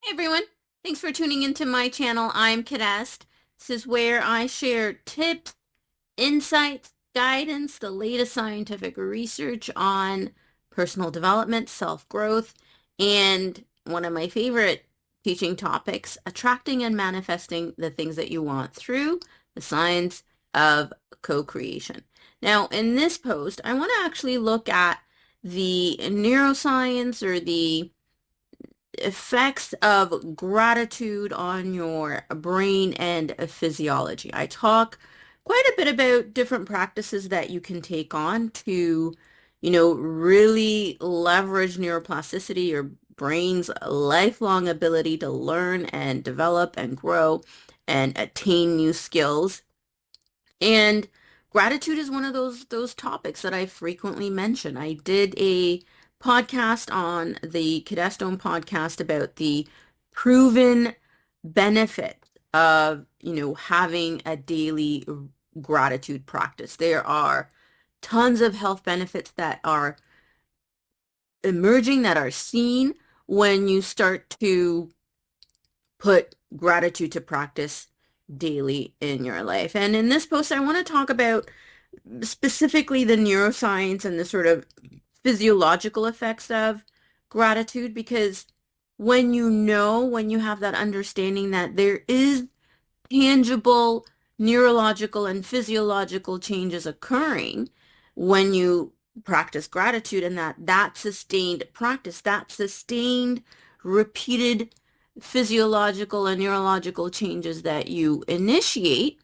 Hey everyone, thanks for tuning into my channel. I'm Kidest. This is where I share tips, insights, guidance, the latest scientific research on personal development, self-growth, and one of my favorite teaching topics, attracting and manifesting the things that you want through the science of co-creation. Now, in this post, I want to actually look at the neuroscience or the effects of gratitude on your brain and physiology. I talk quite a bit about different practices that you can take on to, really leverage neuroplasticity, your brain's lifelong ability to learn and develop and grow and attain new skills. And gratitude is one of those topics that I frequently mention. I did a podcast on the Kidest podcast about the proven benefit of, having a daily gratitude practice. There are tons of health benefits that are emerging, that are seen when you start to put gratitude to practice daily in your life. And in this post, I want to talk about specifically the neuroscience and the sort of physiological effects of gratitude, because when you have that understanding that there is tangible neurological and physiological changes occurring when you practice gratitude, and that sustained practice, that sustained repeated physiological and neurological changes that you initiate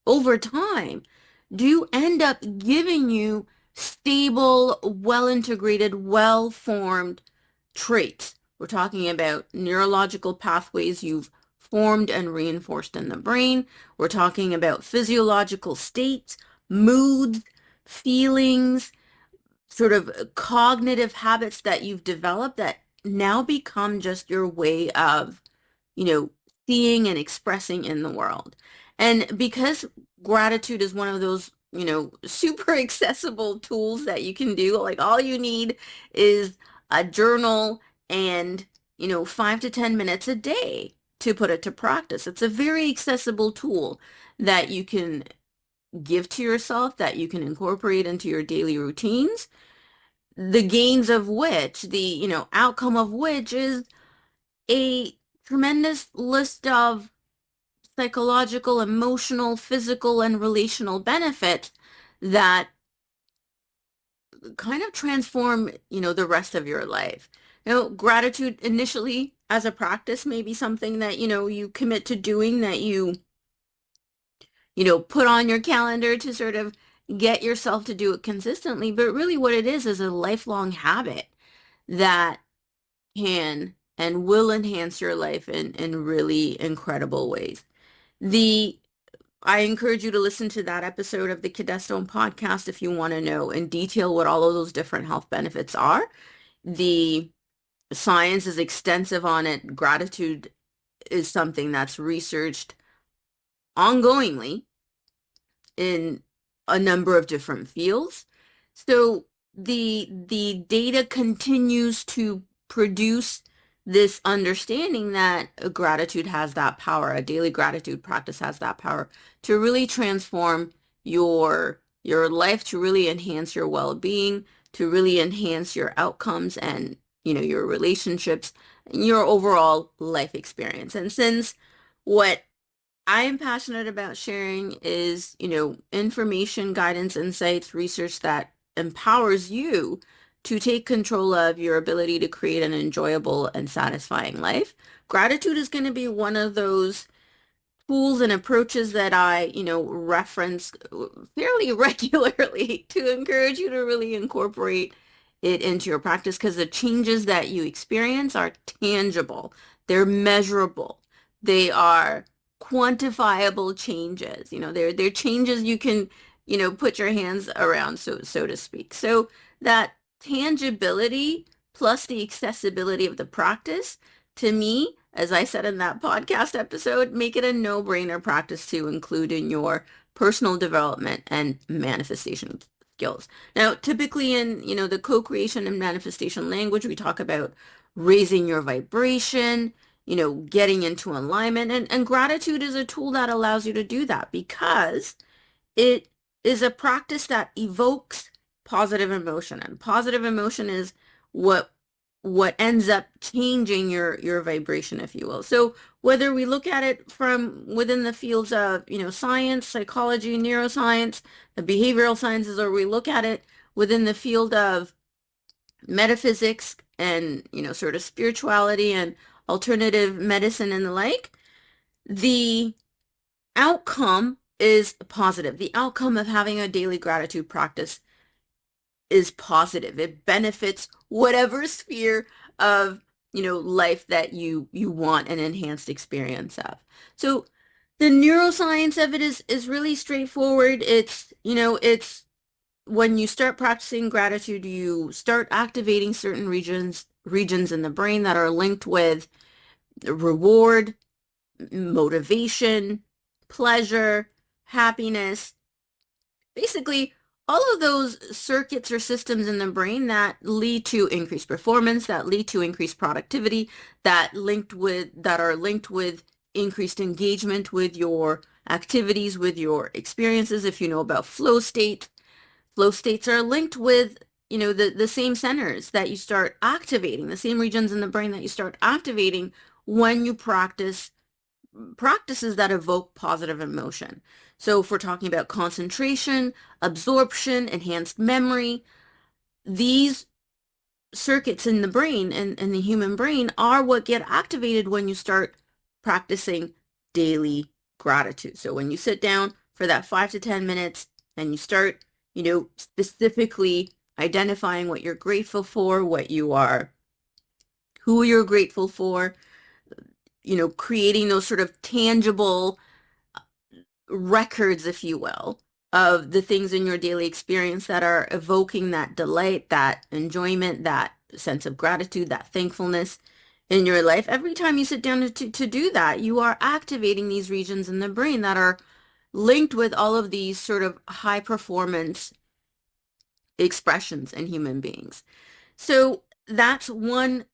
over time do end up giving you stable, well-integrated, well-formed traits. We're talking about neurological pathways you've formed and reinforced in the brain. We're talking about physiological states, moods, feelings, sort of cognitive habits that you've developed that now become just your way of, you know, seeing and expressing in the world. And because gratitude is one of those, super accessible tools that you can do, like all you need is a journal and, 5 to 10 minutes a day to put it to practice. It's a very accessible tool that you can give to yourself, that you can incorporate into your daily routines, the gains of which, the, outcome of which is a tremendous list of psychological, emotional, physical, and relational benefits that kind of transform, the rest of your life. Gratitude initially as a practice may be something that, you commit to doing, that put on your calendar to sort of get yourself to do it consistently. But really what it is a lifelong habit that can and will enhance your life in really incredible ways. The I encourage you to listen to that episode of the Kidest podcast if you want to know in detail what all of those different health benefits are. The science is extensive on it. Gratitude is something that's researched ongoingly in a number of different fields. So the data continues to produce this understanding that gratitude has that power, a daily gratitude practice has that power to really transform your life, to really enhance your well-being, to really enhance your outcomes and, your relationships, and your overall life experience. And since what I am passionate about sharing is, information, guidance, insights, research that empowers you to take control of your ability to create an enjoyable and satisfying life. Gratitude is going to be one of those tools and approaches that I, reference fairly regularly to encourage you to really incorporate it into your practice, because the changes that you experience are tangible, they're measurable, they are quantifiable changes. They're changes you can, put your hands around, so to speak. So that tangibility plus the accessibility of the practice, to me, as I said in that podcast episode, make it a no-brainer practice to include in your personal development and manifestation skills. Now, typically in, the co-creation and manifestation language, we talk about raising your vibration, getting into alignment. And gratitude is a tool that allows you to do that because it is a practice that evokes positive emotion, and positive emotion is what ends up changing your vibration, if you will. So whether we look at it from within the fields of, science, psychology, neuroscience, the behavioral sciences, or we look at it within the field of metaphysics and, sort of spirituality and alternative medicine and the like, the outcome is positive. The outcome of having a daily gratitude practice is positive. It benefits whatever sphere of, life that you want an enhanced experience of. So the neuroscience of it is really straightforward. It's when you start practicing gratitude, you start activating certain regions in the brain that are linked with reward, motivation, pleasure, happiness, basically all of those circuits or systems in the brain that lead to increased performance, that lead to increased productivity, that are linked with increased engagement with your activities, with your experiences. If you know about flow states are linked with, the same centers that you start activating, the same regions in the brain that you start activating when you practices that evoke positive emotion. So if we're talking about concentration, absorption, enhanced memory, these circuits in the brain and in the human brain are what get activated when you start practicing daily gratitude. So when you sit down for that 5 to 10 minutes and you start, specifically identifying what you're grateful for, who you're grateful for, creating those sort of tangible records, if you will, of the things in your daily experience that are evoking that delight, that enjoyment, that sense of gratitude, that thankfulness in your life. Every time you sit down to do that, you are activating these regions in the brain that are linked with all of these sort of high performance expressions in human beings. So that's one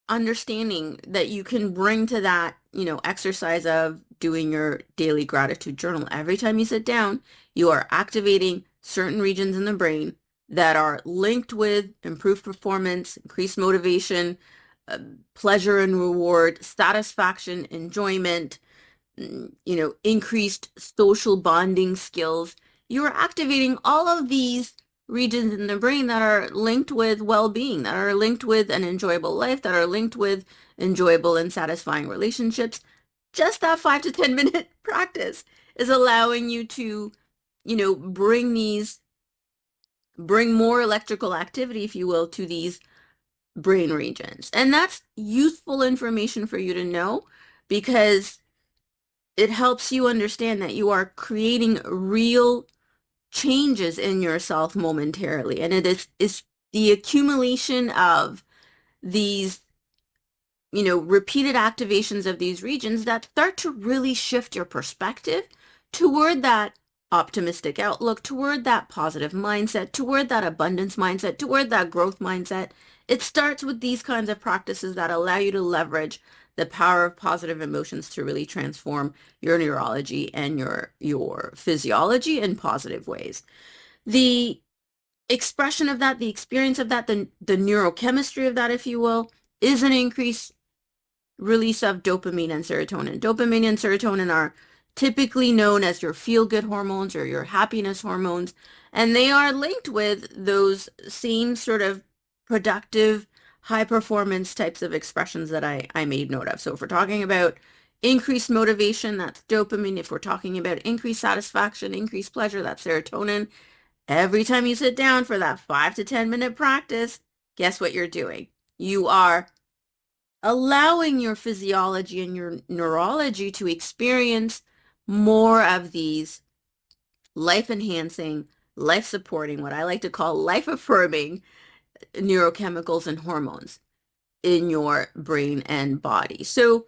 understanding that you can bring to that, exercise of doing your daily gratitude journal. Every time you sit down, you are activating certain regions in the brain that are linked with improved performance, increased motivation, uh, pleasure and reward, satisfaction, enjoyment, increased social bonding skills. You are activating all of these regions in the brain that are linked with well-being, that are linked with an enjoyable life, that are linked with enjoyable and satisfying relationships. Just that 5 to 10 minute practice is allowing you to, bring more electrical activity, if you will, to these brain regions. And that's useful information for you to know because it helps you understand that you are creating real changes in yourself momentarily. And it is the accumulation of these, repeated activations of these regions that start to really shift your perspective toward that optimistic outlook, toward that positive mindset, toward that abundance mindset, toward that growth mindset. It starts with these kinds of practices that allow you to leverage the power of positive emotions to really transform your neurology and your physiology in positive ways. The expression of that, the experience of that, the neurochemistry of that, if you will, is an increase release of dopamine and serotonin. Dopamine and serotonin are typically known as your feel-good hormones or your happiness hormones, and they are linked with those same sort of productive, high-performance types of expressions that I made note of. So if we're talking about increased motivation, that's dopamine. If we're talking about increased satisfaction, increased pleasure, that's serotonin. Every time you sit down for that 5 to 10 minute practice, guess what you're doing? You are allowing your physiology and your neurology to experience more of these life-enhancing, life-supporting, what I like to call life-affirming neurochemicals and hormones in your brain and body. So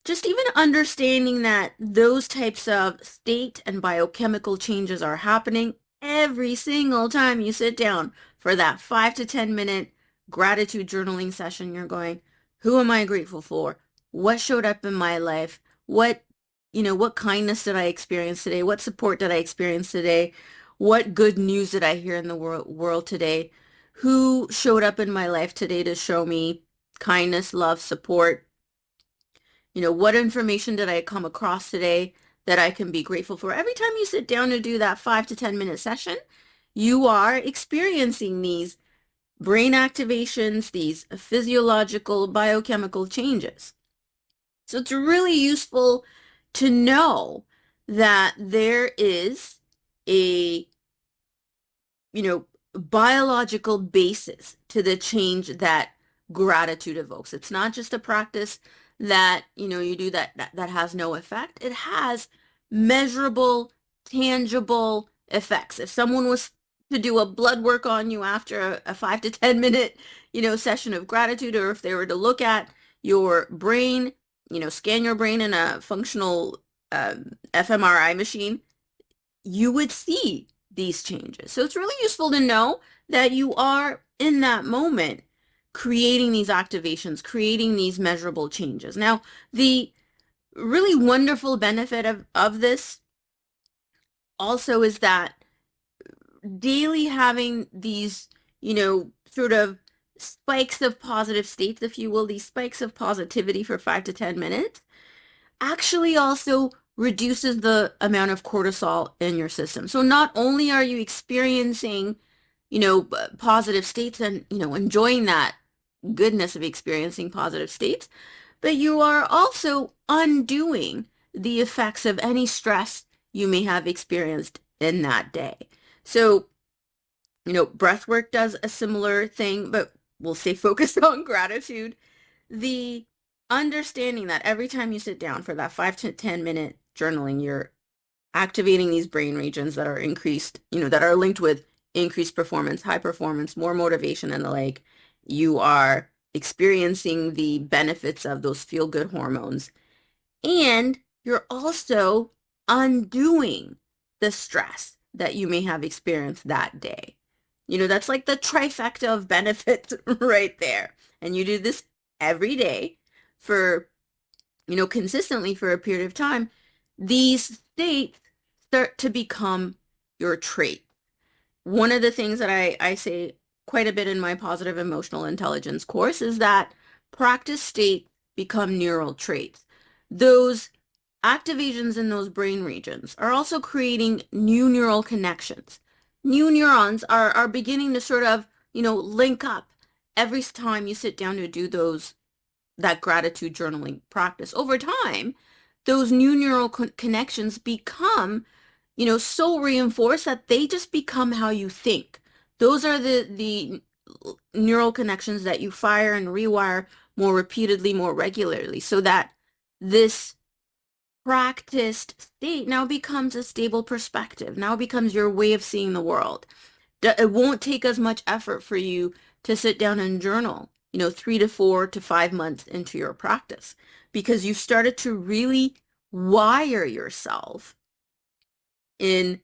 just even understanding that those types of state and biochemical changes are happening every single time you sit down for that 5 to 10 minute gratitude journaling session, you're going, who am I grateful for? What showed up in my life? What kindness did I experience today? What support did I experience today? What good news did I hear in the world today? Who showed up in my life today to show me kindness, love, support? What information did I come across today that I can be grateful for? Every time you sit down to do that 5 to 10 minute session, you are experiencing these brain activations, these physiological, biochemical changes. So it's really useful to know that there is a biological basis to the change that gratitude evokes. It's not just a practice that, you do that has no effect. It has measurable, tangible effects. If someone was to do a blood work on you after a 5 to 10 minute, session of gratitude, or if they were to look at your brain, scan your brain in a functional fMRI machine, you would see these changes. So it's really useful to know that you are in that moment creating these activations, creating these measurable changes. Now, the really wonderful benefit of this also is that daily having these, sort of spikes of positive states, if you will, these spikes of positivity for 5 to 10 minutes, actually also reduces the amount of cortisol in your system. So not only are you experiencing, positive states and, enjoying that goodness of experiencing positive states, but you are also undoing the effects of any stress you may have experienced in that day. So, breath work does a similar thing, but we'll stay focused on gratitude. The understanding that every time you sit down for that 5 to 10 minute journaling, you're activating these brain regions that are increased, that are linked with increased performance, high performance, more motivation, and the like. You are experiencing the benefits of those feel-good hormones. And you're also undoing the stress that you may have experienced that day. That's like the trifecta of benefits right there. And you do this every day for, consistently for a period of time. These states start to become your trait. One of the things that I say quite a bit in my positive emotional intelligence course is that practice states become neural traits. Those activations in those brain regions are also creating new neural connections. New neurons are beginning to sort of, link up every time you sit down to do that gratitude journaling practice. Over time, those new neural connections become, so reinforced that they just become how you think. Those are the neural connections that you fire and rewire more repeatedly, more regularly, so that this practiced state now becomes a stable perspective, now becomes your way of seeing the world. It won't take as much effort for you to sit down and journal, 3 to 4 to 5 months into your practice, because you started to really wire yourself in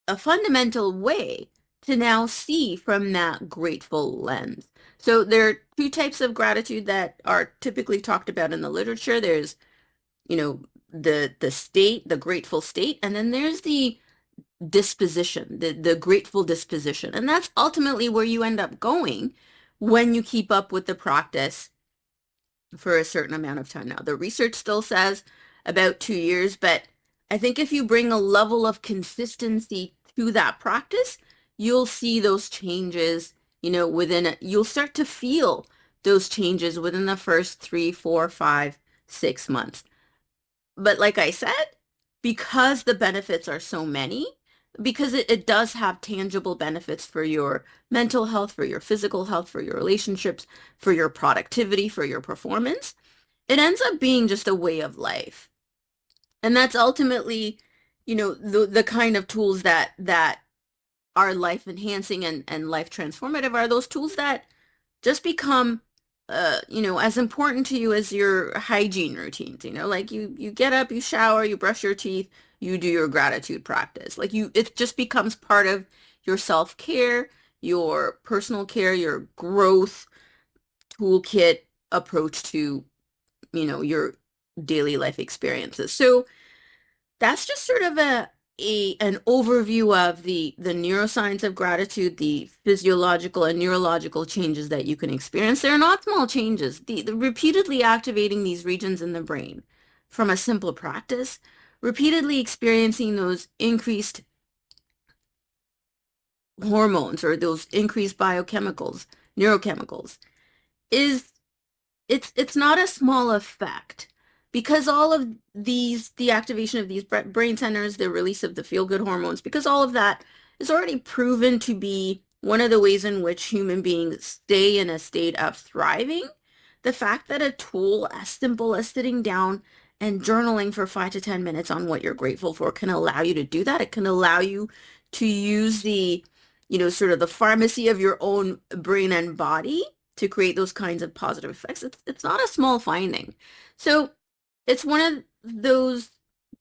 a fundamental way to now see from that grateful lens. So there are two types of gratitude that are typically talked about in the literature. There's, the state, the grateful state, and then there's the disposition, the grateful disposition. And that's ultimately where you end up going when you keep up with the practice for a certain amount of time. Now, the research still says about 2 years, but I think if you bring a level of consistency to that practice, you'll see those changes, you'll start to feel those changes within the first 3, 4, 5, 6 months. But like I said, because the benefits are so many, because it does have tangible benefits for your mental health, for your physical health, for your relationships, for your productivity, for your performance, it ends up being just a way of life. And that's ultimately, the kind of tools that are life enhancing and life transformative are those tools that just become as important to you as your hygiene routines, like you get up, you shower, you brush your teeth, you do your gratitude practice. Like it just becomes part of your self-care, your personal care, your growth toolkit approach to, your daily life experiences. So that's just sort of an overview of the neuroscience of gratitude, the physiological and neurological changes that you can experience. They're not small changes. The repeatedly activating these regions in the brain from a simple practice, repeatedly experiencing those increased hormones or those increased biochemicals, neurochemicals, is it's not a small effect because all of these, the activation of these brain centers, the release of the feel-good hormones, because all of that is already proven to be one of the ways in which human beings stay in a state of thriving. The fact that a tool as simple as sitting down and journaling for 5 to 10 minutes on what you're grateful for can allow you to do that. It can allow you to use the, sort of the pharmacy of your own brain and body to create those kinds of positive effects. It's not a small finding. So it's one of those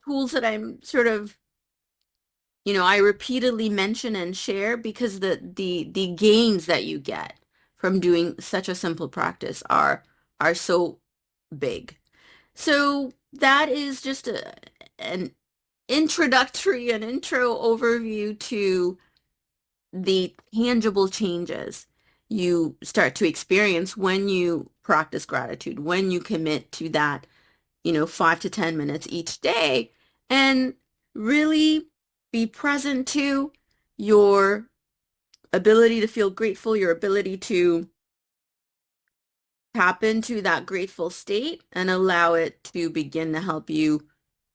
tools that I'm sort of, I repeatedly mention and share because the gains that you get from doing such a simple practice are so big. So that is just an an intro overview to the tangible changes you start to experience when you practice gratitude, when you commit to that, 5 to 10 minutes each day and really be present to your ability to feel grateful, your ability to tap into that grateful state and allow it to begin to help you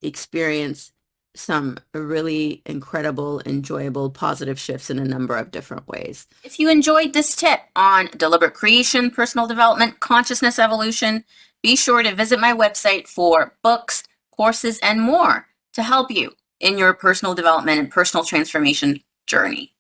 experience some really incredible, enjoyable, positive shifts in a number of different ways. If you enjoyed this tip on deliberate creation, personal development, consciousness evolution, be sure to visit my website for books, courses, and more to help you in your personal development and personal transformation journey.